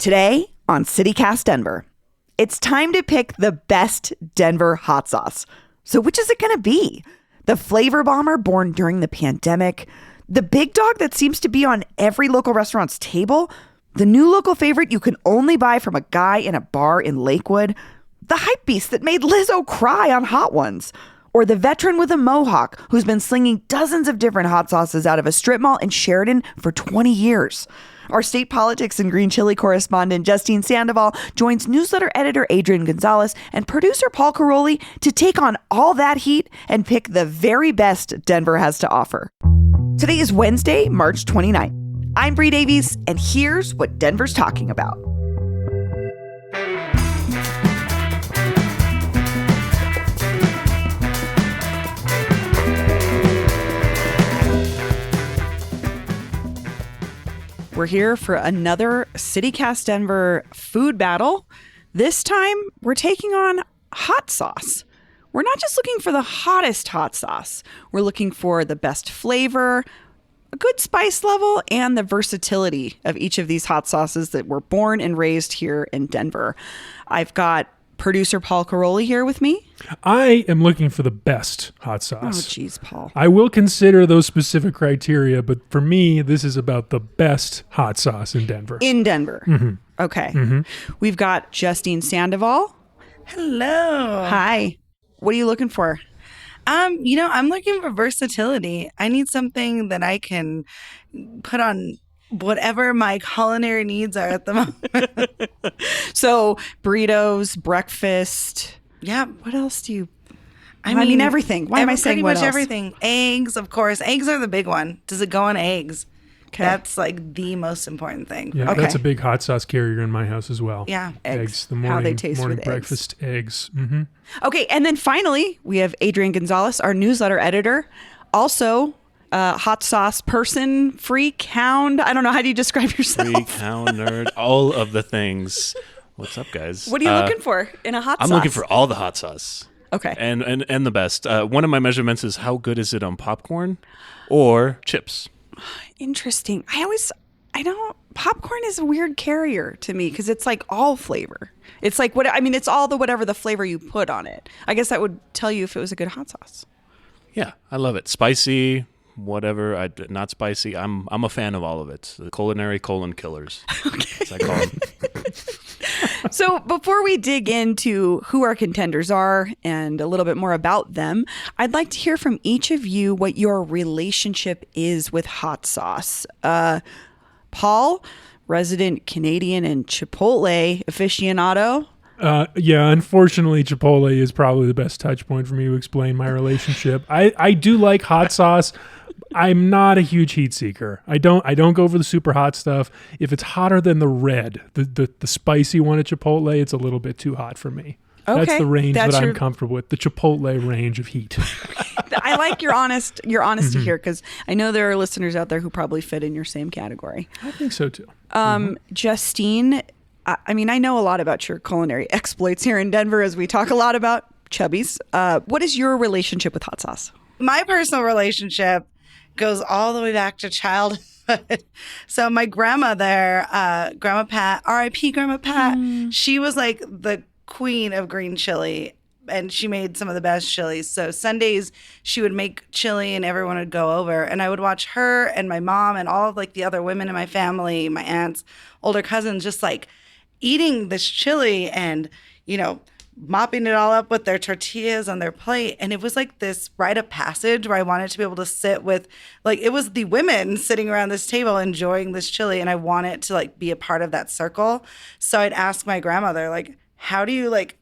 Today on CityCast Denver, it's time to pick the best Denver hot sauce. So which is it going to be? The flavor bomber born during the pandemic? The big dog that seems to be on every local restaurant's table? The new local favorite you can only buy from a guy in a bar in Lakewood? The hype beast that made Lizzo cry on Hot Ones? Or the veteran with a mohawk who's been slinging dozens of different hot sauces out of a strip mall in Sheridan for 20 years? Our state politics and green chili correspondent Justine Sandoval joins newsletter editor Adrian Gonzalez and producer Paul Caroli to take on all that heat and pick the very best Denver has to offer. Today is Wednesday, March 29th. I'm Bree Davies, and here's what Denver's talking about. We're here for another CityCast Denver food battle. This time, we're taking on hot sauce. We're not just looking for the hottest hot sauce. We're looking for the best flavor, a good spice level, and the versatility of each of these hot sauces that were born and raised here in Denver. I've got producer Paul Caroli here with me. I am looking for the best hot sauce. Oh, geez, Paul. I will consider those specific criteria, but for me, this is about the best hot sauce in Denver. In Denver. Mm-hmm. Okay. Mm-hmm. We've got Justine Sandoval. Hello. Hi. What are you looking for? I'm looking for versatility. I need something that I can put on whatever my culinary needs are at the moment. So burritos, breakfast. Yeah. What else do you? I mean everything. Why am I saying pretty what much else? everything? Eggs, of course. Eggs are the big one. Does it go on eggs? Okay. That's like the most important thing. Yeah, Okay. that's a big hot sauce carrier in my house as well. Yeah. Eggs. The How morning, they taste morning with breakfast eggs. Mm-hmm. Okay, and then finally we have Adrian Gonzalez, our newsletter editor, also hot sauce person, freak, hound. I don't know, how do you describe yourself? Freak, hound, nerd, all of the things. What's up, guys? What are you looking for in a hot sauce? I'm looking for all the hot sauce. Okay. And the best. One of my measurements is how good is it on popcorn or chips. Interesting. Popcorn is a weird carrier to me because it's like all flavor. It's like it's all whatever the flavor you put on it. I guess that would tell you if it was a good hot sauce. Yeah, I love it. Spicy, whatever. Not spicy. I'm a fan of all of it. The culinary colon killers, as I call them. So before we dig into who our contenders are and a little bit more about them, I'd like to hear from each of you what your relationship is with hot sauce. Paul, resident Canadian and Chipotle aficionado. Yeah, unfortunately, Chipotle is probably the best touch point for me to explain my relationship. I do like hot sauce. I'm not a huge heat seeker. I don't go for the super hot stuff. If it's hotter than the red, the spicy one at Chipotle, it's a little bit too hot for me. Okay, that's the range that's that your... I'm comfortable with. The Chipotle range of heat. I like your honesty here because I know there are listeners out there who probably fit in your same category. I think so too. Justine, I know a lot about your culinary exploits here in Denver as we talk a lot about Chubby's. What is your relationship with hot sauce? My personal relationship goes all the way back to childhood. So my grandmother, Grandma Pat, R.I.P. Grandma Pat, she was like the queen of green chili, and she made some of the best chilies. So Sundays she would make chili and everyone would go over, and I would watch her and my mom and all of like the other women in my family, my aunts, older cousins, just like eating this chili and, mopping it all up with their tortillas on their plate. And it was like this rite of passage where I wanted to be able to sit with, like, it was the women sitting around this table enjoying this chili, and I wanted to like be a part of that circle. So I'd ask my grandmother, like, how do you like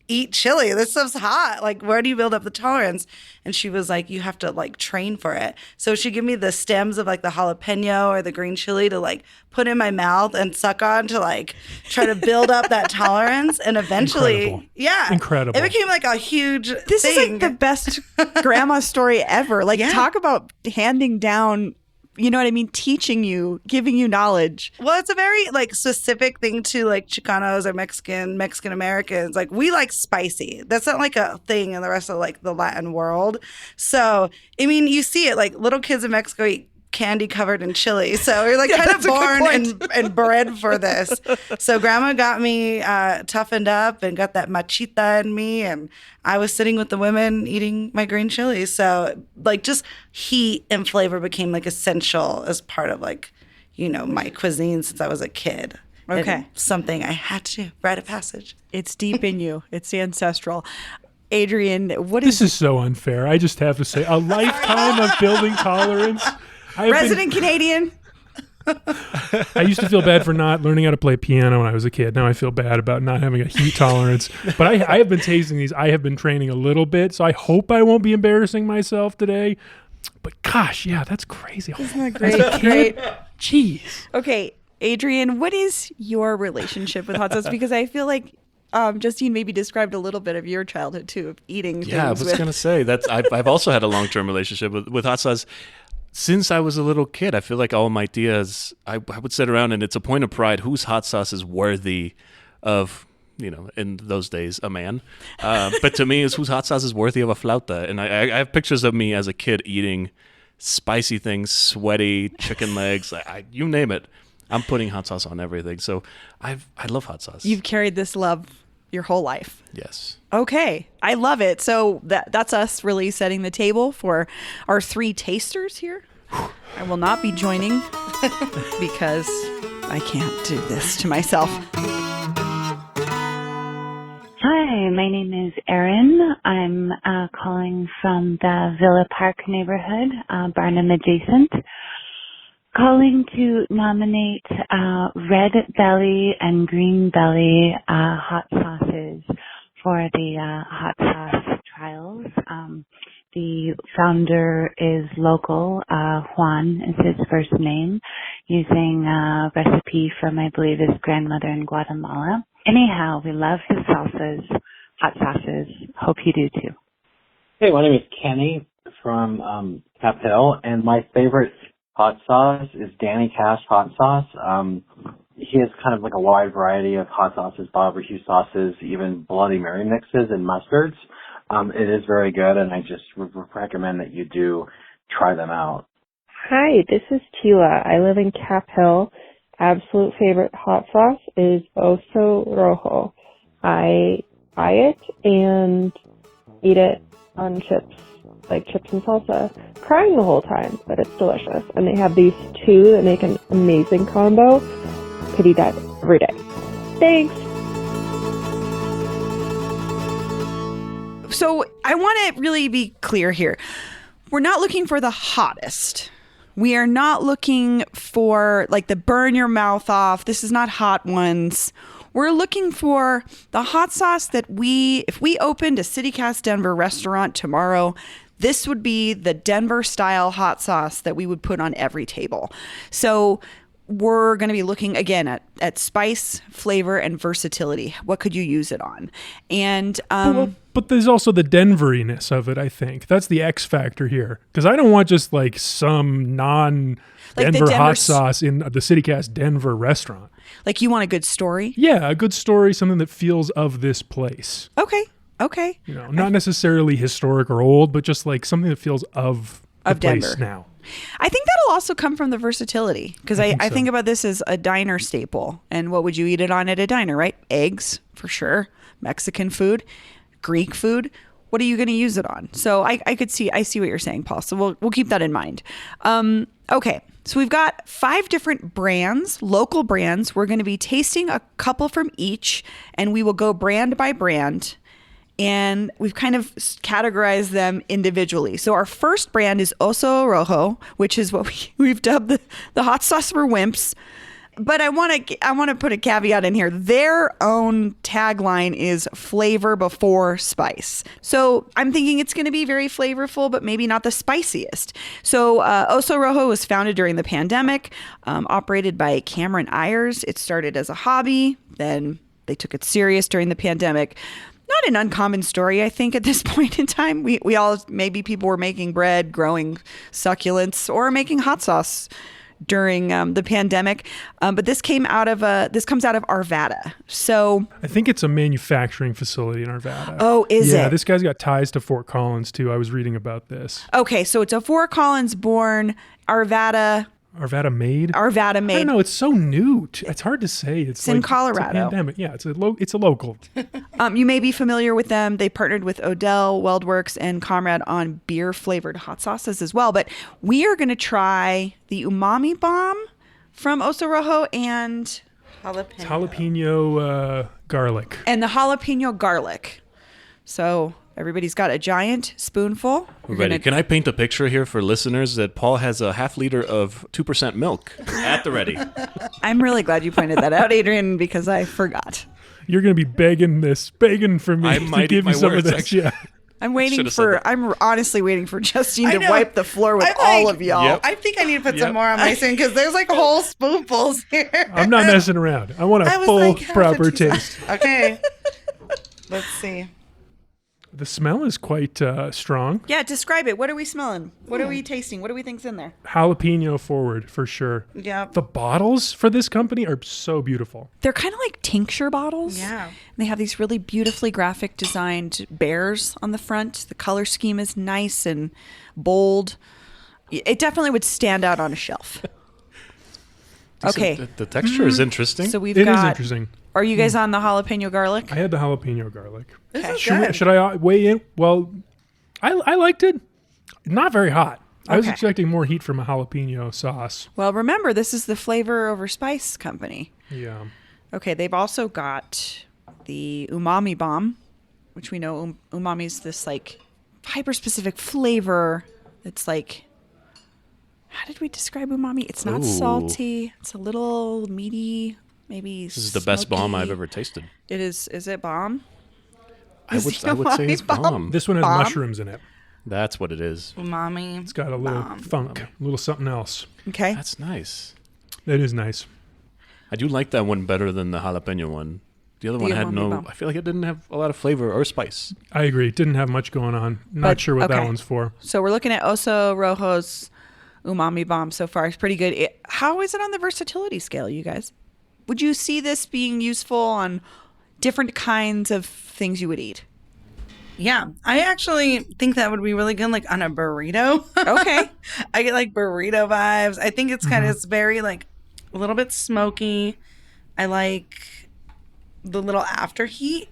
eat chili? This stuff's hot. Like, where do you build up the tolerance? And she was like, you have to like train for it. So she'd give me the stems of like the jalapeno or the green chili to like put in my mouth and suck on to like try to build up that tolerance. And eventually, Incredible. it became like a huge This thing. is like the best grandma story ever. Like, talk about handing down, you know what I mean? Teaching you, giving you knowledge. Well, it's a very like specific thing to like Chicanos or Mexican Americans. Like, we like spicy. That's not like a thing in the rest of like the Latin world. So, I mean, you see it like little kids in Mexico eat candy covered in chili. So we're like Yeah, kind of that's a good born and bred for this. So grandma got me toughened up and got that machita in me. And I was sitting with the women eating my green chilies. So like just heat and flavor became like essential as part of like, my cuisine since I was a kid. Okay. And something I had to do, rite of passage. It's deep in you. It's ancestral. Adrian, This is so unfair. I just have to say, a lifetime of building tolerance. resident Canadian? I used to feel bad for not learning how to play piano when I was a kid. Now I feel bad about not having a heat tolerance. But I have been tasting these. I have been training a little bit, so I hope I won't be embarrassing myself today. But gosh, yeah, that's crazy. Isn't that great? Great. Jeez. Okay, Adrian, what is your relationship with hot sauce? Because I feel like Justine maybe described a little bit of your childhood too, of eating things. Yeah, I was gonna say that's I've also had a long-term relationship with hot sauce since I was a little kid. I feel like all my tias, I would sit around and it's a point of pride whose hot sauce is worthy of, in those days, a man. But to me, it's whose hot sauce is worthy of a flauta. And I have pictures of me as a kid eating spicy things, sweaty chicken legs, you name it. I'm putting hot sauce on everything. So I love hot sauce. You've carried this love your whole life. Yes. Okay, I love it. So that's us really setting the table for our 3 tasters here. I will not be joining because I can't do this to myself. Hi, my name is Erin. I'm calling from the Villa Park neighborhood, Barnum adjacent. Calling to nominate red belly and green belly hot sauces for the hot sauce trials. The founder is local, Juan is his first name, using a recipe from, I believe, his grandmother in Guatemala. Anyhow, we love his salsas, hot sauces. Hope you do too. Hey, my name is Kenny from Cap Hill, and my favorite hot sauce is Danny Cash hot sauce. He has kind of like a wide variety of hot sauces, barbecue sauces, even Bloody Mary mixes and mustards. It is very good, and I just recommend that you do try them out. Hi, this is Tila. I live in Cap Hill. Absolute favorite hot sauce is Oso Rojo. I buy it and eat it on chips, like chips and salsa, crying the whole time, but it's delicious. And they have these 2 that make an amazing combo. Could eat that every day. Thanks. So I want to really be clear here. We're not looking for the hottest. We are not looking for like the burn your mouth off. This is not Hot Ones. We're looking for the hot sauce that if we opened a CityCast Denver restaurant tomorrow, this would be the Denver style hot sauce that we would put on every table. So we're going to be looking again at spice, flavor, and versatility. What could you use it on? And But there's also the Denveriness of it, I think. That's the X factor here. Because I don't want just like some non-Denver hot sauce in the CityCast Denver restaurant. Like you want a good story? Yeah, a good story, something that feels of this place. Okay. Not necessarily historic or old, but just like something that feels of the place Denver now. I think that'll also come from the versatility, because I think about this as a diner staple. And what would you eat it on at a diner, right? Eggs, for sure. Mexican food, Greek food. What are you going to use it on? So I see what you're saying, Paul. So we'll keep that in mind. Okay. So we've got 5 different brands, local brands. We're going to be tasting a couple from each, and we will go brand by brand. And we've kind of categorized them individually. So our first brand is Oso Rojo, which is what we've dubbed the hot sauce for wimps. But I want to put a caveat in here. Their own tagline is flavor before spice. So I'm thinking it's going to be very flavorful, but maybe not the spiciest. So Oso Rojo was founded during the pandemic, operated by Cameron Ayers. It started as a hobby. Then they took it serious during the pandemic. Not an uncommon story, I think, at this point in time. Maybe people were making bread, growing succulents, or making hot sauce during the pandemic. But this comes out of Arvada. So, I think it's a manufacturing facility in Arvada. oh, is it? Yeah, this guy's got ties to Fort Collins too. I was reading about this. Okay, so it's a Fort Collins born Arvada Arvada made? Arvada I don't made. know. It's so new. It's hard to say. It's in like, Colorado. It's a pandemic. Yeah, it's a local. You may be familiar with them. They partnered with Odell, Weldworks, and Comrade on beer flavored hot sauces as well. But we are going to try the Umami Bomb from Oso Rojo and It's jalapeno garlic. the jalapeno garlic. So everybody's got a giant spoonful. We're Ready. gonna- Can I paint a picture here for listeners that Paul has a half liter of 2% milk at the ready? I'm really glad you pointed that out, Adrian, because I forgot. You're going to be begging for me I to might give eat my you some words, of this. actually. Yeah. I'm honestly waiting for Justine I to know. wipe the floor with I'm all like- of y'all. Yep. I think I need to put Yep. some more on my spoon because there's like whole spoonfuls here. I'm not messing around. I want a I was full, like, half a proper teaspoon. taste. Okay. Let's see. The smell is quite strong. Yeah, describe it. What are we smelling? What are we tasting? What do we think's in there? Jalapeno forward for sure. Yeah. The bottles for this company are so beautiful. They're kind of like tincture bottles. Yeah. And they have these really beautifully graphic designed bears on the front. The color scheme is nice and bold. It definitely would stand out on a shelf. Okay. The texture is interesting. So we've It is got. interesting. Are you guys on the jalapeno garlic? I had the jalapeno garlic. This is Should, good. should I weigh in? Well, I liked it. Not very hot. I was Okay. expecting more heat from a jalapeno sauce. Well, remember, this is the Flavor Over Spice company. Yeah. Okay, they've also got the Umami Bomb, which we know umami is this like hyper-specific flavor. It's like, how did we describe umami? It's not Ooh. salty. It's a little meaty, maybe. This is the best bomb I've ever tasted. It is. Is it bomb? I would say it's Umami bomb? bomb. This one has Bomb? mushrooms in it. That's what it is. Umami. It's got a little funk, a little something else. Okay. That's nice. It is nice. I do like that one better than the jalapeno one. The other The one had umami no. bomb. I feel like it didn't have a lot of flavor or spice. I agree. It didn't have much going on. Not But- sure what that okay. one's for. So we're looking at Oso Rojo's Umami Bomb so far. It's pretty good. How is it on the versatility scale, you guys? Would you see this being useful on different kinds of things you would eat? Yeah. I actually think that would be really good like on a burrito. Okay. I get like burrito vibes. I think it's kind of it's very like a little bit smoky. I like the little after heat.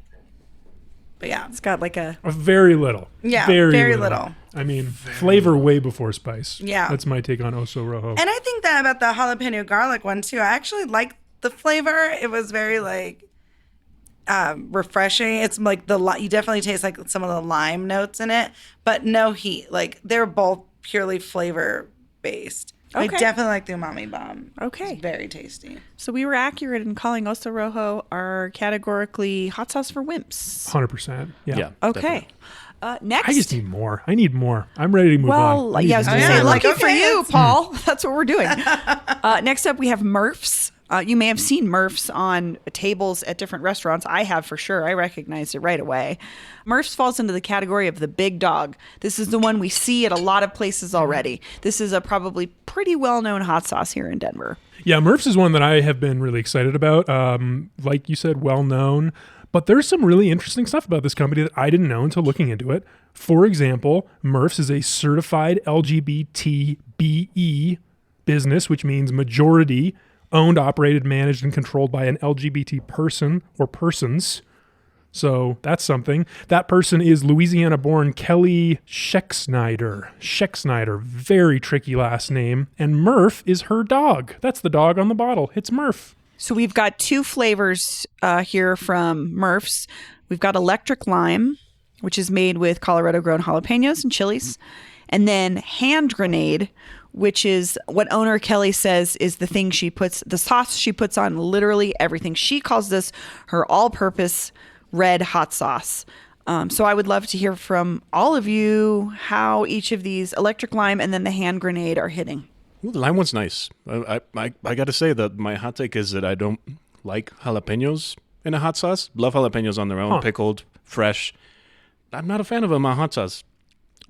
But yeah. It's got like a. Very little. Yeah, Very, very little. little. I mean, flavor way before spice. Yeah. That's my take on Oso Rojo. And I think that about the jalapeno garlic one too. I actually like the flavor. It was very like refreshing. It's like you definitely taste like some of the lime notes in it, but no heat. Like they're both purely flavor based. I Okay. definitely like the umami bomb. Okay. It's very tasty. So we were accurate in calling Oso Rojo our categorically hot sauce for wimps. 100%. Yeah. Yeah. Okay. definitely. Next. I just need more. I need more. I'm ready to move on. Well, I need yeah, I was going to more. say, lucky Like, for okay, you, it's- Paul. That's what we're doing. Next up, we have Murph's. You may have seen Murph's on tables at different restaurants. I have for sure. I recognized it right away. Murph's falls into the category of the big dog. This is the one we see at a lot of places already. This is a probably pretty well-known hot sauce here in Denver. Yeah, Murph's is one that I have been really excited about. Like you said, well known. But there's some really interesting stuff about this company that I didn't know until looking into it. For example, Murph's is a certified LGBTBE business, which means majority owned, operated, managed, and controlled by an LGBT person or persons. So that's something. That person is Louisiana-born Kelly Schecksnyder. Schecksnyder, very tricky last name. And Murph is her dog. That's the dog on the bottle. It's Murph. So we've got two flavors here from Murph's. We've got Electric Lime, which is made with Colorado-grown jalapenos and chilies. And then Hand Grenade, which is what owner Kelly says is the thing the sauce she puts on literally everything. She calls this her all-purpose red hot sauce. So I would love to hear from all of you how each of these Electric Lime and then the Hand Grenade are hitting. Ooh, the lime one's nice. I got to say that my hot take is that I don't like jalapenos in a hot sauce. Love jalapenos on their own, pickled, fresh. I'm not a fan of them on hot sauce.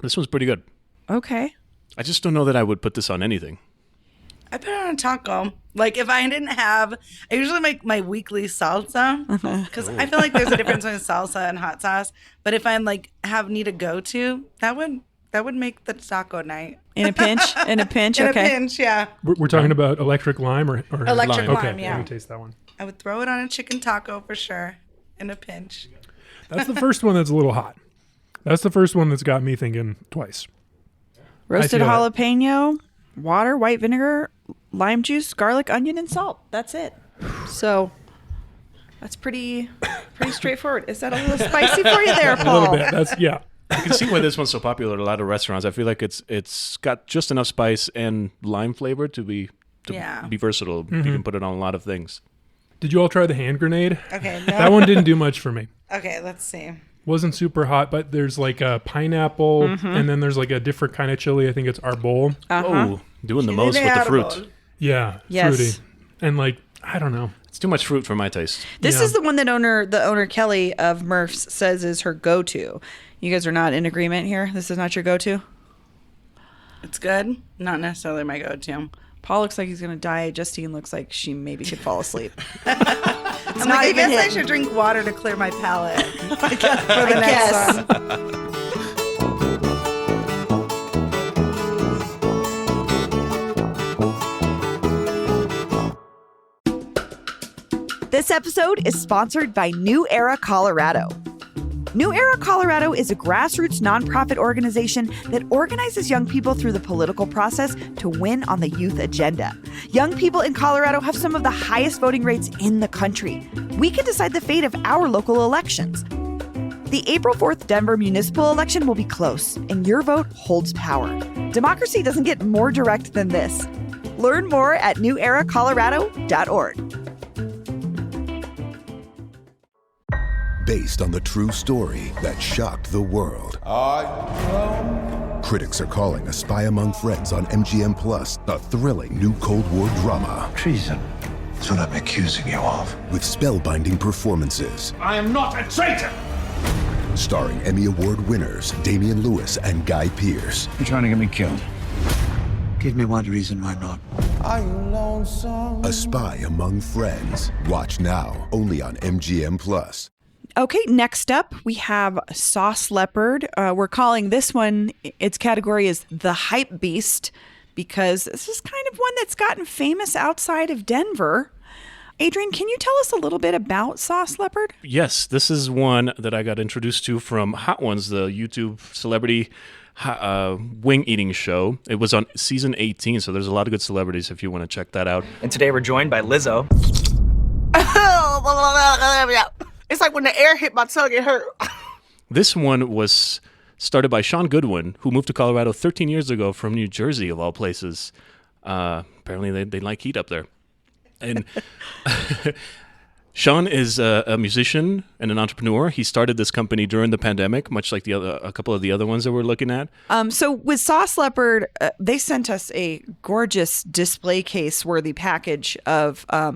This one's pretty good. Okay. I just don't know that I would put this on anything. I put it on a taco. Like if I didn't have, I usually make my weekly salsa because I feel like there's a difference between salsa and hot sauce. But if I'm like need a go-to, that would make the taco night. In a pinch? In a pinch? In Okay. a pinch, yeah. We're talking about electric lime or Electric Okay, lime, yeah. let me taste that one. I would throw it on a chicken taco for sure. In a pinch. That's the first one that's a little hot. That's the first one that's got me thinking twice. Roasted I feel jalapeno, water, white vinegar, lime juice, garlic, onion, and salt. That's it. So that's pretty straightforward. Is that a little spicy for you there, A Paul? little bit. That's yeah. I can see why this one's so popular at a lot of restaurants. I feel like it's got just enough spice and lime flavor to be versatile. You can put it on a lot of things. Did you all try the hand grenade? Okay. No. That one didn't do much for me. Okay, let's see. Wasn't super hot, but there's like a pineapple, and then there's like a different kind of chili. I think it's arbol. Oh, doing the most with the fruit. Yeah, Yes. fruity, and like I don't know. It's too much fruit for my taste. This Yeah. is the one that the owner Kelly of Murph's says is her go-to. You guys are not in agreement here? This is not your go-to? It's good. Not necessarily my go-to. Paul looks like he's going to die. Justine looks like she maybe could fall asleep. I'm not like, I even guess I him. should drink water to clear my palate. I guess. This episode is sponsored by New Era Colorado. New Era Colorado is a grassroots nonprofit organization that organizes young people through the political process to win on the youth agenda. Young people in Colorado have some of the highest voting rates in the country. We can decide the fate of our local elections. The April 4th Denver municipal election will be close, and your vote holds power. Democracy doesn't get more direct than this. Learn more at neweracolorado.org. Based on the true story that shocked the world. Critics are calling A Spy Among Friends on MGM Plus a thrilling new Cold War drama. Treason. That's what I'm accusing you of. With spellbinding performances. I am not a traitor! Starring Emmy Award winners Damian Lewis and Guy Pearce. You're trying to get me killed. Give me one reason why not. A Spy Among Friends. Watch now, only on MGM Plus. Okay, next up, we have Sauce Leopard. We're calling this one, its category is the Hype Beast, because this is kind of one that's gotten famous outside of Denver. Adrian, can you tell us a little bit about Sauce Leopard? Yes, this is one that I got introduced to from Hot Ones, the YouTube celebrity wing eating show. It was on season 18, so there's a lot of good celebrities if you want to check that out. And today we're joined by Lizzo. It's like when the air hit my tongue, it hurt. This one was started by Sean Goodwin, who moved to Colorado 13 years ago from New Jersey, of all places. Apparently, they like heat up there. And Sean is a musician and an entrepreneur. He started this company during the pandemic, much like a couple of the other ones that we're looking at. So with Sauce Leopard, they sent us a gorgeous display case-worthy package of a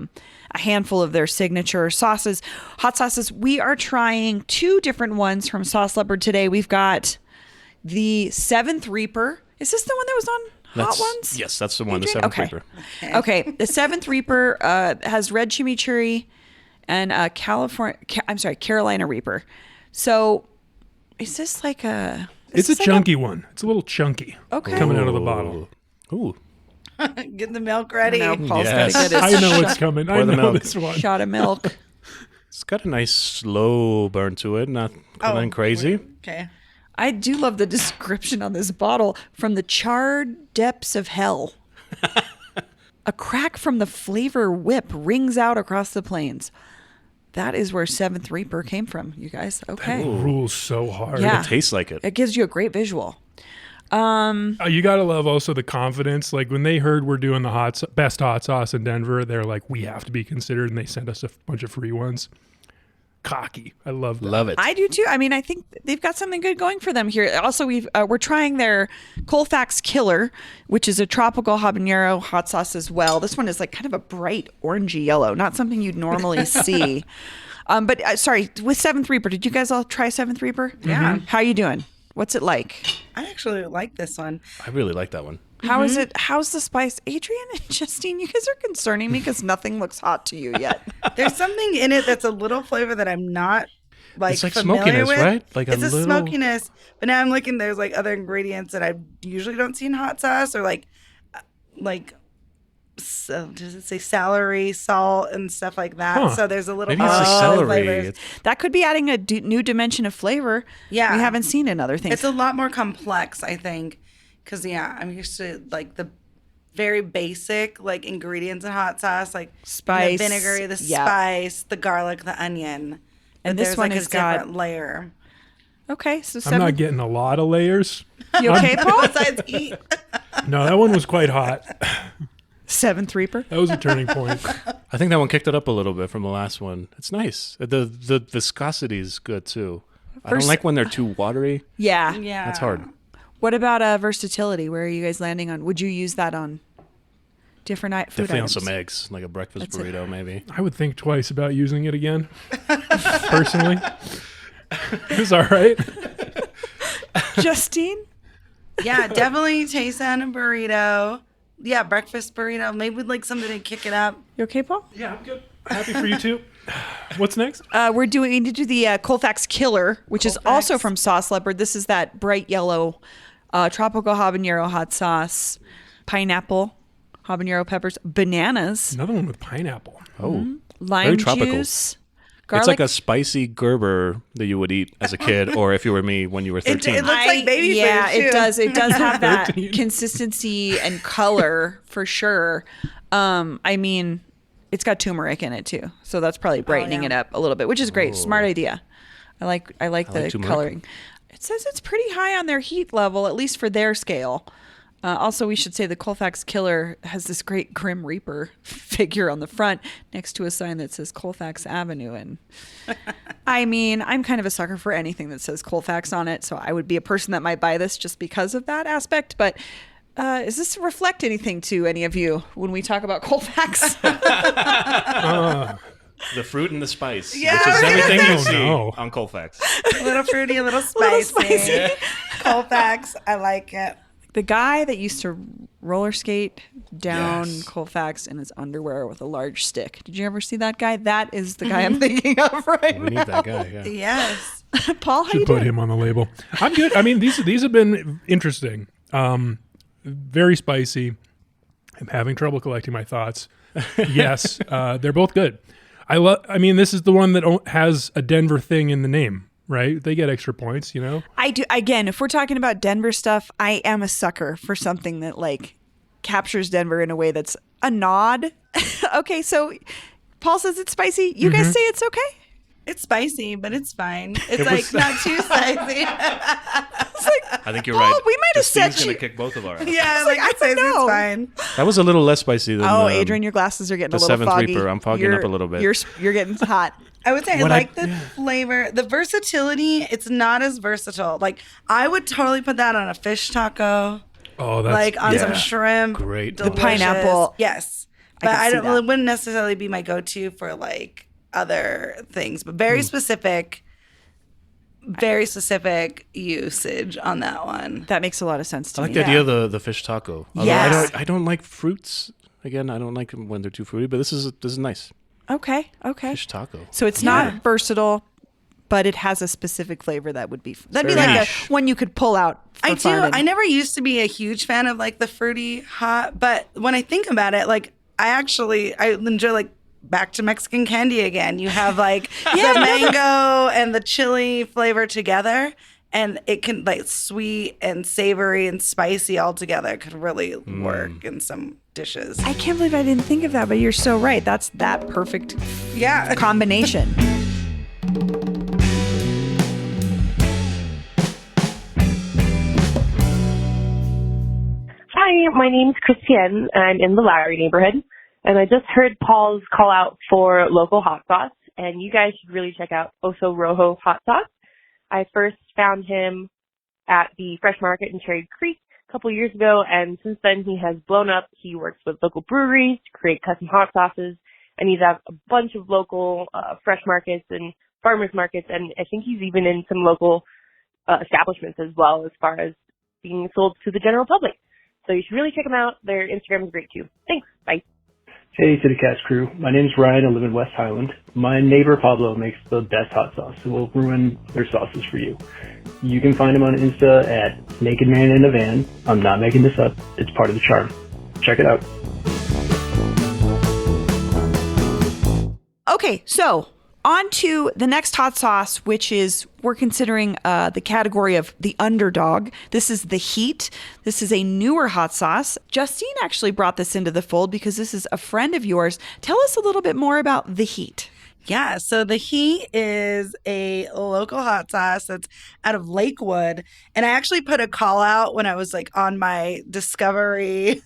handful of their signature sauces, hot sauces. We are trying 2 different ones from Sauce Leopard today. We've got the 7th Reaper. Is this the one that was on Hot Ones? Yes, that's the one, Adrian? the 7th Reaper. Okay, the 7th Reaper has red chimichurri and Carolina Reaper. So is this like a... It's a chunky one. It's a little chunky. Okay. Coming out of the bottle. Ooh. Get the milk ready. Now Paul's Yes. got to get his I know what's coming. I Pour the know milk. this one. shot of milk. It's got a nice slow burn to it, not nothing crazy. Okay. I do love the description on this bottle. From the charred depths of hell, a crack from the flavor whip rings out across the plains. That is where 7th Reaper came from, you guys. Okay. It rules so hard. Yeah. It tastes like it. It gives you a great visual. You gotta love also the confidence. Like when they heard we're doing the best hot sauce in Denver, they're like, we have to be considered, and they sent us a bunch of free ones. Cocky. I love that. Love it. I do too. I mean, I think they've got something good going for them here. Also, we're trying their Colfax Killer, which is a tropical habanero hot sauce as well. This one is like kind of a bright orangey yellow, not something you'd normally see. But sorry, with 7th Reaper, did you guys all try 7th Reaper? Yeah. How you doing? What's it like? I actually like this one. I really like that one. How is it? How's the spice? Adrian and Justine, you guys are concerning me because nothing looks hot to you yet. There's something in it that's a little flavor that I'm not It's like familiar smokiness, with. right? Like it's a little smokiness, but now I'm looking. There's like other ingredients that I usually don't see in hot sauce, or so does it say celery, salt, and stuff like that? Huh. So there's a little Maybe it's like other celery. flavors. That could be adding a new dimension of flavor. Yeah. we haven't seen in other things. It's a lot more complex, I think, because I'm used to like the very basic like ingredients in hot sauce, like Spice, the vinegar, the yeah. spice, the garlic, the onion. And But this there's one like has a got- different layer. Okay, so I'm 7. not getting a lot of layers. You okay, Paul? Besides heat. No, that one was quite hot. 7th Reaper. That was a turning point. I think that one kicked it up a little bit from the last one. It's nice. The viscosity is good too. I don't like when they're too watery. Yeah. Yeah, That's hard. What about versatility? Where are you guys landing on? Would you use that on different food Definitely on items? some eggs, like a breakfast That's it. burrito, maybe. I would think twice about using it again. Personally, it was all right. Justine? Yeah, definitely taste that in a burrito. Yeah, breakfast burrito. Maybe with like something to kick it up. You okay, Paul? Yeah, I'm good. Happy for you too. What's next? We need to do the Colfax Killer, which is also from Sauce Leopard. This is that bright yellow tropical habanero hot sauce, pineapple, habanero peppers, bananas, Another one with pineapple. Oh, lime very tropical. juice, garlic. It's like a spicy Gerber that you would eat as a kid, or if you were me when you were 13. It looks like baby food. Yeah, it too. does. It does have that 13. consistency and color for sure. I mean, it's got turmeric in it too, so that's probably brightening it up a little bit, which is great. Smart idea. I like the like turmeric. coloring. It says it's pretty high on their heat level, at least for their scale. Also, we should say the Colfax Killer has this great Grim Reaper figure on the front next to a sign that says Colfax Avenue. And I mean, I'm kind of a sucker for anything that says Colfax on it, so I would be a person that might buy this just because of that aspect. But does this reflect anything to any of you when we talk about Colfax? The fruit and the spice, Yeah, which is I was gonna everything say. you Oh, see no. on Colfax. A little fruity, a little spicy. Colfax, I like it. The guy that used to roller skate down Yes. Colfax in his underwear with a large stick. Did you ever see that guy? That is the guy I'm thinking of right We now. need that guy. Yeah. Yes. Paul, how you Should put doing? him on the label. I'm good. I mean, these have been interesting. Very spicy. I'm having trouble collecting my thoughts. Yes, they're both good. I mean, this is the one that has a Denver thing in the name, right? They get extra points, you know? I do. Again, if we're talking about Denver stuff, I am a sucker for something that like captures Denver in a way that's a nod. Okay, so Paul says it's spicy. You guys say it's okay? It's spicy, but it's fine. It's It like was- not too spicy. It's like, I think you're Paul, right. we might have Justine's set gonna you. kick both of our asses. Yeah, like, like I it says don't know. it's fine. That was a little less spicy than. Oh, Adrian, your glasses are getting the a little 7th foggy. Reaper, I'm fogging up a little bit. You're getting hot. I would say What I I- like the flavor, the versatility. It's not as versatile. Like I would totally put that on a fish taco, Oh, that's like on some yeah. shrimp. Great. Delicious. The pineapple. Yes, I but can I see don't. that. It wouldn't necessarily be my go-to for like other things, but very specific. Very specific usage on that one. That makes a lot of sense to I like me. the idea of the fish taco. Although Yes. I don't like fruits. Again, I don't like them when they're too fruity. But this is nice. Okay. Fish taco. So it's not versatile, but it has a specific flavor that would be that'd be very like niche. one you could pull out. For I do. fun and- I never used to be a huge fan of like the fruity hot, but when I think about it, like I enjoy like back to Mexican candy again. You have like the mango and the chili flavor together, and it can like sweet and savory and spicy all together could really work in some dishes. I can't believe I didn't think of that, but you're so right. That's that perfect Yeah. combination. Hi, my name's Christiane. I'm in the Lowry neighborhood, and I just heard Paul's call out for local hot sauce, and you guys should really check out Oso Rojo hot sauce. I first found him at the Fresh Market in Cherry Creek a couple years ago, and since then he has blown up. He works with local breweries to create custom hot sauces, and he's at a bunch of local fresh markets and farmers markets, and I think he's even in some local establishments as well as far as being sold to the general public. So you should really check them out. Their Instagram is great too. Thanks. Bye. Hey, CityCast crew. My name's Ryan. I live in West Highland. My neighbor Pablo makes the best hot sauce, so we'll ruin their sauces for you. You can find him on Insta at Naked Man in a Van. I'm not making this up. It's part of the charm. Check it out. Okay, so on to the next hot sauce, which is we're considering the category of the underdog. This is the Heat. This is a newer hot sauce. Justine actually brought this into the fold because this is a friend of yours. Tell us a little bit more about the Heat. Yeah, so the Heat is a local hot sauce that's out of Lakewood. And I actually put a call out when I was like on my discovery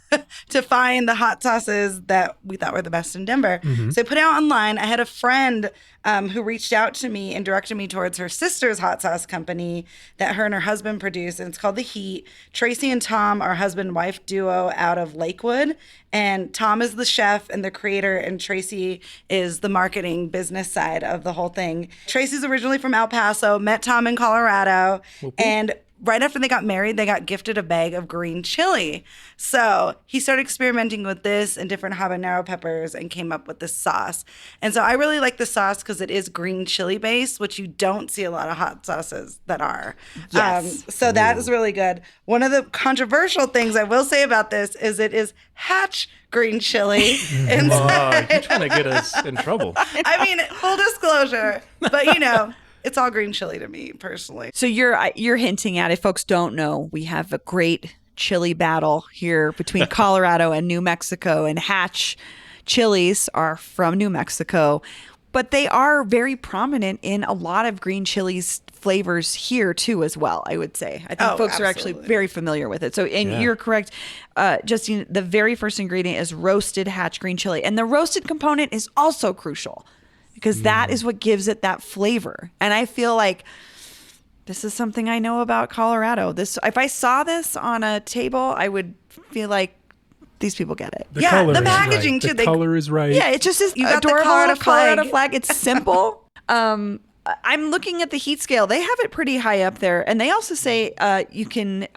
to find the hot sauces that we thought were the best in Denver. So I put it out online. I had a friend who reached out to me and directed me towards her sister's hot sauce company that her and her husband produce, and it's called The Heat. Tracy and Tom are husband-wife duo out of Lakewood, and Tom is the chef and the creator, and Tracy is the marketing business side of the whole thing. Tracy's originally from El Paso, met Tom in Colorado, and right after they got married, they got gifted a bag of green chili. So he started experimenting with this and different habanero peppers and came up with this sauce. And so I really like the sauce because it is green chili based, which you don't see a lot of hot sauces that are. Yes. So that is really good. One of the controversial things I will say about this is it is Hatch green chili inside. You're trying to get us in trouble. I mean, full disclosure, but you know, it's all green chili to me personally. So you're hinting at, if folks don't know, we have a great chili battle here between Colorado and New Mexico, and Hatch chilies are from New Mexico, but they are very prominent in a lot of green chilies flavors here too as well, I would say. I think folks are actually very familiar with it. So, and you're correct, Justine, the very first ingredient is roasted Hatch green chili, and the roasted component is also crucial, because that is what gives it that flavor. And I feel like this is something I know about Colorado. This, if I saw this on a table, I would feel like these people get it. The color the is packaging right. too. The color is right. Yeah, it just is You got the adorable Colorado flag. It's simple. I'm looking at the heat scale. They have it pretty high up there. And they also say you can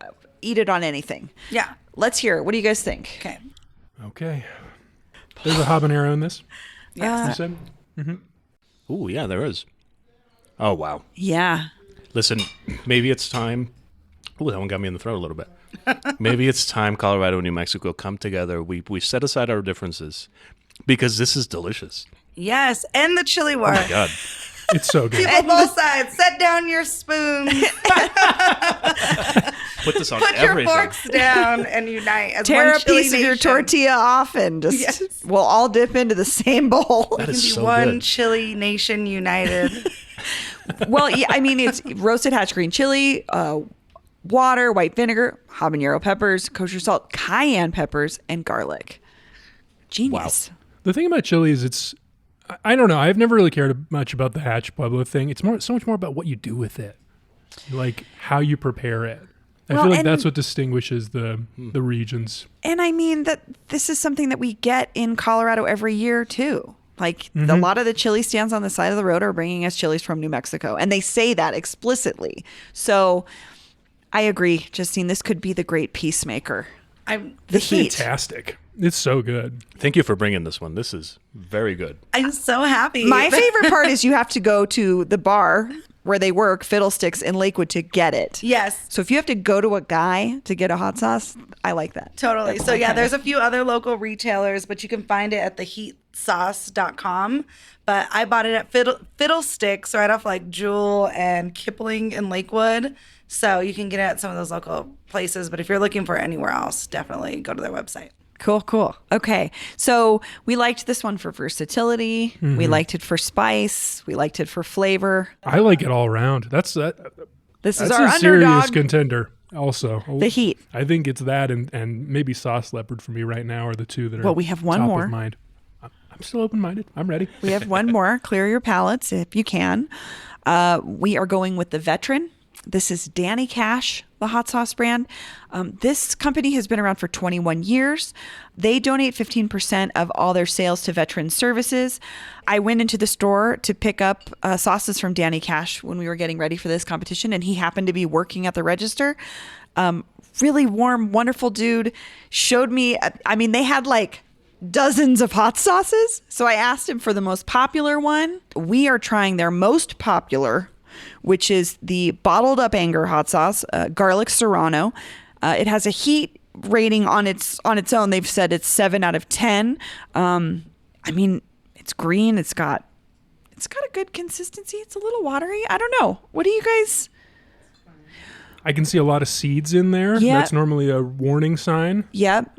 eat it on anything. Yeah. Let's hear it. What do you guys think? Okay. Okay. There's a habanero in this. Yes. You said? Ooh, yeah, there is. Oh, wow. Yeah. Listen, maybe it's time. Ooh, that one got me in the throat a little bit. Maybe it's time Colorado and New Mexico come together. We set aside our differences because this is delicious. Yes, and the chili war. Oh, my God. It's so good. People both sides, set down your spoons. Put this on Put everything. your forks down and unite as Tear one a piece of your nation. tortilla off and just we'll all dip into the same bowl. That We is can be so one good. chili nation united. Well, yeah, I mean, it's roasted Hatch green chili, water, white vinegar, habanero peppers, kosher salt, cayenne peppers, and garlic. Genius. The thing about chili is I don't know. I've never really cared much about the Hatch Pueblo thing. It's so much more about what you do with it, like how you prepare it. I feel like that's what distinguishes the regions. And I mean that this is something that we get in Colorado every year too. Like a lot of the chili stands on the side of the road are bringing us chilies from New Mexico, and they say that explicitly. So I agree, Justine. This could be the great peacemaker. The heat. Fantastic. It's so good. Thank you for bringing this one. This is very good. I'm so happy. My favorite part is you have to go to the bar where they work, Fiddlesticks in Lakewood, to get it. Yes. So if you have to go to a guy to get a hot sauce, I like that. Totally. That's So my yeah, kinda- there's a few other local retailers, but you can find it at theheatsauce.com. But I bought it at Fiddlesticks right off like Jewel and Kipling in Lakewood. So you can get it at some of those local places. But if you're looking for it anywhere else, definitely go to their website. Cool. Okay. So we liked this one for versatility. We liked it for spice. We liked it for flavor. I like it all around. This is This is that's our a serious underdog. contender. Also, The Heat. I think it's that and maybe Sauce Leopard for me right now are the two that are. Well, we have one top more. Of mind. I'm still open-minded. I'm ready. We have one more. Clear your palates if you can. We are going with the Veteran. This is Danny Cash, the hot sauce brand. This company has been around for 21 years. They donate 15% of all their sales to veteran services. I went into the store to pick up sauces from Danny Cash when we were getting ready for this competition, and he happened to be working at the register. really warm, wonderful dude. Showed me, I mean, they had like dozens of hot sauces. So I asked him for the most popular one. We are trying their most popular, which is the bottled up anger hot sauce, garlic serrano. It has a heat rating on its own. They've said it's 7 out of 10. I mean, it's green. It's got a good consistency. It's a little watery. I don't know. What do you guys? I can see a lot of seeds in there. Yeah. That's normally a warning sign. Yep.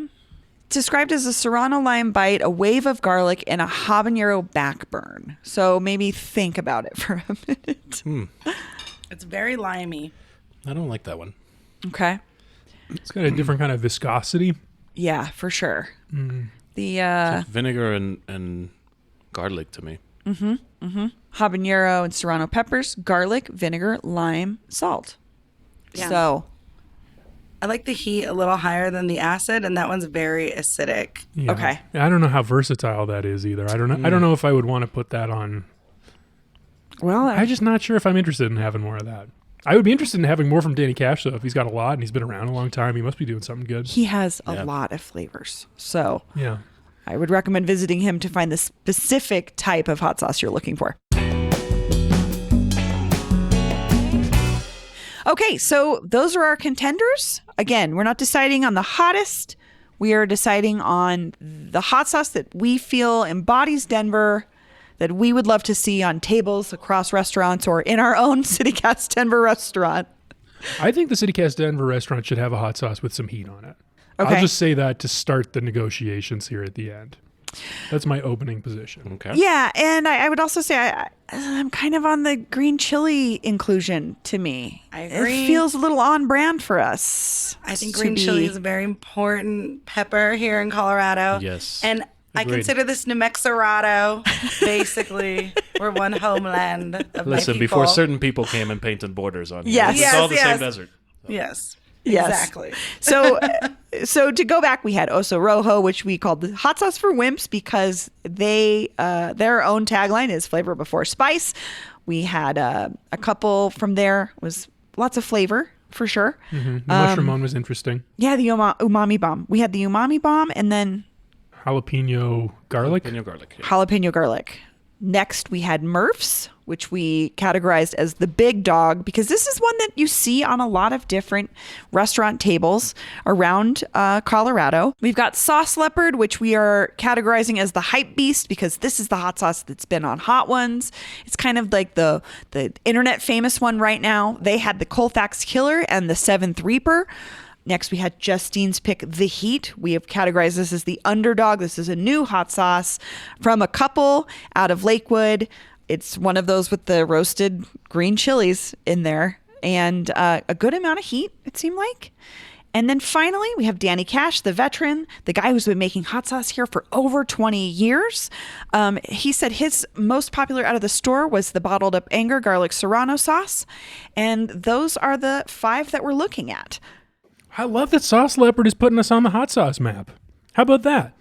Described as a serrano lime bite, a wave of garlic, and a habanero backburn. So maybe think about it for a minute. It's very limey. I don't like that one. Okay. It's got a different kind of viscosity. Yeah, for sure. Mm. The It's like vinegar and garlic to me. habanero and serrano peppers, garlic, vinegar, lime, salt. Yeah. So I like the heat a little higher than the acid, and that one's very acidic. Yeah. Okay. I don't know how versatile that is either. I don't know. I don't know if I would want to put that on. Well, I'm just not sure if I'm interested in having more of that. I would be interested in having more from Danny Cash, though. If he's got a lot and he's been around a long time, he must be doing something good. he has a lot of flavors. So Yeah. I would recommend visiting him to find the specific type of hot sauce you're looking for. Okay, so those are our contenders. Again, we're not deciding on the hottest. We are deciding on the hot sauce that we feel embodies Denver, that we would love to see on tables across restaurants or in our own CityCast Denver restaurant. I think the CityCast Denver restaurant should have a hot sauce with some heat on it. Okay. I'll just say that to start the negotiations here at the end. That's my opening position. Okay. Yeah, and I would also say I'm kind of on the green chili inclusion to me. I agree. It feels a little on brand for us. I think to green be- chili is a very important pepper here in Colorado. Yes. And I Agreed. consider this New Mexico. Basically, we're one homeland of my Listen, people. before certain people came and painted borders on you. Yes. It's all the Yes, same yes. desert. Yes. Yes. Exactly. So to go back, we had Oso Rojo, which we called the hot sauce for wimps because they their own tagline is flavor before spice. We had a couple from there. Was lots of flavor for sure. The mushroom one was interesting. Yeah, the umami bomb. We had the umami bomb and then Jalapeno garlic. Jalapeno garlic. Yeah. jalapeno garlic. Next, we had Murph's, which we categorized as the big dog because this is one that you see on a lot of different restaurant tables around Colorado. We've got Sauce Leopard, which we are categorizing as the hype beast because this is the hot sauce that's been on Hot Ones. It's kind of like the internet famous one right now. They had the Colfax Killer and the Seventh Reaper. Next, we had Justine's Pick, The Heat. We have categorized this as the underdog. This is a new hot sauce from a couple out of Lakewood. It's one of those with the roasted green chilies in there and a good amount of heat, it seemed like. And then finally, we have Danny Cash, the veteran, the guy who's been making hot sauce here for over 20 years. He said his most popular out of the store was the bottled up anger garlic serrano sauce. And those are the 5 that we're looking at. I love that Sauce Leopard is putting us on the hot sauce map. How about that?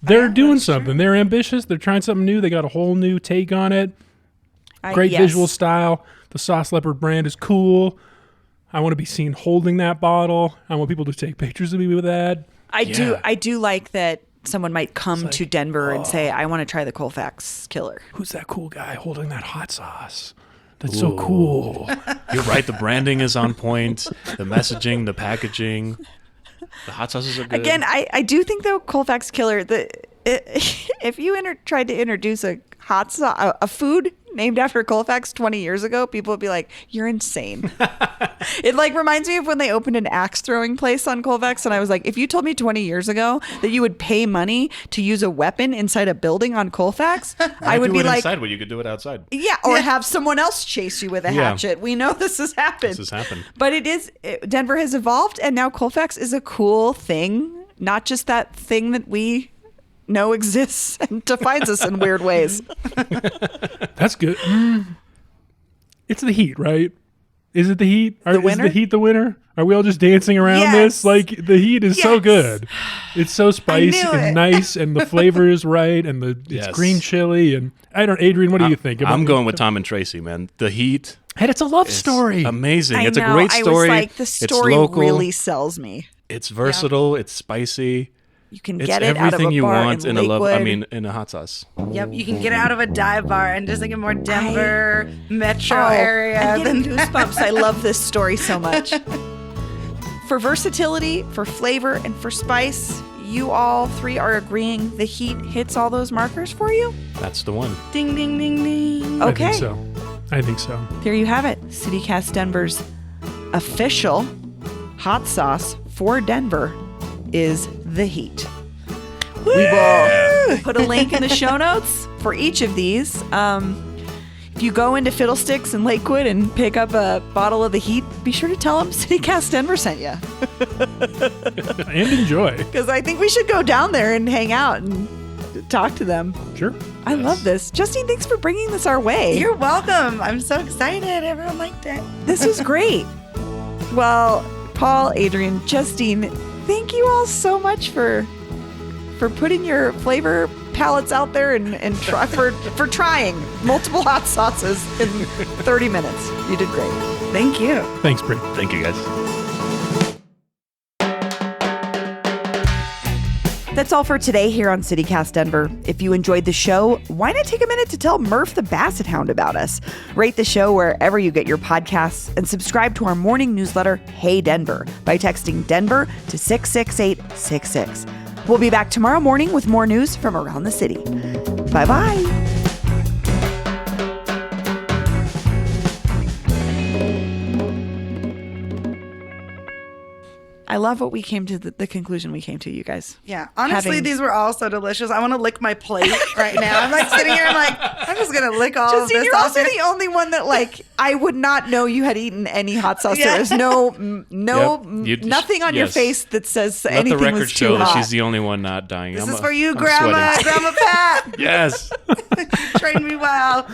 They're doing something. They're ambitious. They're trying something new. They got a whole new take on it. Great Yes. visual style. The Sauce Leopard brand is cool. I want to be seen holding that bottle. I want people to take pictures of me with that. I do like that someone might come to Denver and say, I want to try the Colfax Killer. Who's that cool guy holding that hot sauce? That's so cool. You're right. The branding is on point. The messaging, the packaging, the hot sauces are good. Again, I do think though Colfax Killer, if you tried to introduce a hot sauce, a food named after Colfax 20 years ago, people would be like, "You're insane." It like reminds me of when they opened an axe throwing place on Colfax, and I was like, if you told me 20 years ago that you would pay money to use a weapon inside a building on Colfax, I would do be it like, inside where you could do it outside. yeah, or have someone else chase you with a Yeah. hatchet. We know this has happened. This has happened. But Denver has evolved, and now Colfax is a cool thing, not just that thing that we know exists and defines us in weird ways. That's good. It's the heat, right? Is it the heat? Is winner? the heat the winner? Are we all just dancing around Yes. this? Like the heat is so Yes. good. It's so spicy knew and it. nice, and the flavor is right, and it's Yes. green chili. And Adrian, what do you think? I'm going with Tom and Tracy, man. The heat And it's a love story. Amazing. I It's know. a great story. I was like, the story it's local. really sells me. It's versatile. It's spicy. You can It's get it out of everything a you bar want in a Lakewood. in a hot sauce. Yep, you can get out of a dive bar and just like a more Denver metro area. I'm getting goosebumps. I love this story so much. For versatility, for flavor, and for spice, you all three are agreeing the heat hits all those markers for you? That's the one. Ding, ding, ding, ding. Okay. I think so. There you have it. CityCast Denver's official hot sauce for Denver is the heat. We will put a link in the show notes for each of these. If you go into Fiddlesticks in Lakewood and pick up a bottle of the heat, be sure to tell them CityCast Denver sent you. And enjoy. Because I think we should go down there and hang out and talk to them. Sure. I love this. Justine, thanks for bringing this our way. You're welcome. I'm so excited. Everyone liked it. This was great. Well, Paul, Adrian, Justine, thank you all so much for putting your flavor palettes out there and try, for trying multiple hot sauces in 30 minutes. You did great. Thank you. Thanks, Brie. Thank you, guys. That's all for today here on CityCast Denver. If you enjoyed the show, why not take a minute to tell Murph the Basset Hound about us? Rate the show wherever you get your podcasts and subscribe to our morning newsletter, Hey Denver, by texting Denver to 66866. We'll be back tomorrow morning with more news from around the city. Bye-bye. I love what we came to, the conclusion we came to, you guys. Yeah. Honestly, Having- these were all so delicious. I want to lick my plate right now. I'm like sitting here, I'm like, I'm just going to lick all of Justine, this you're off also here. the only one that, like, I would not know you had eaten any hot sauce. There was no, Yep. nothing on your Yes. face that says Let anything the record was show too that hot. she's the only one not dying. This I'm is for you, I'm Grandma. sweating. Grandma Pat. Yes. Train me well.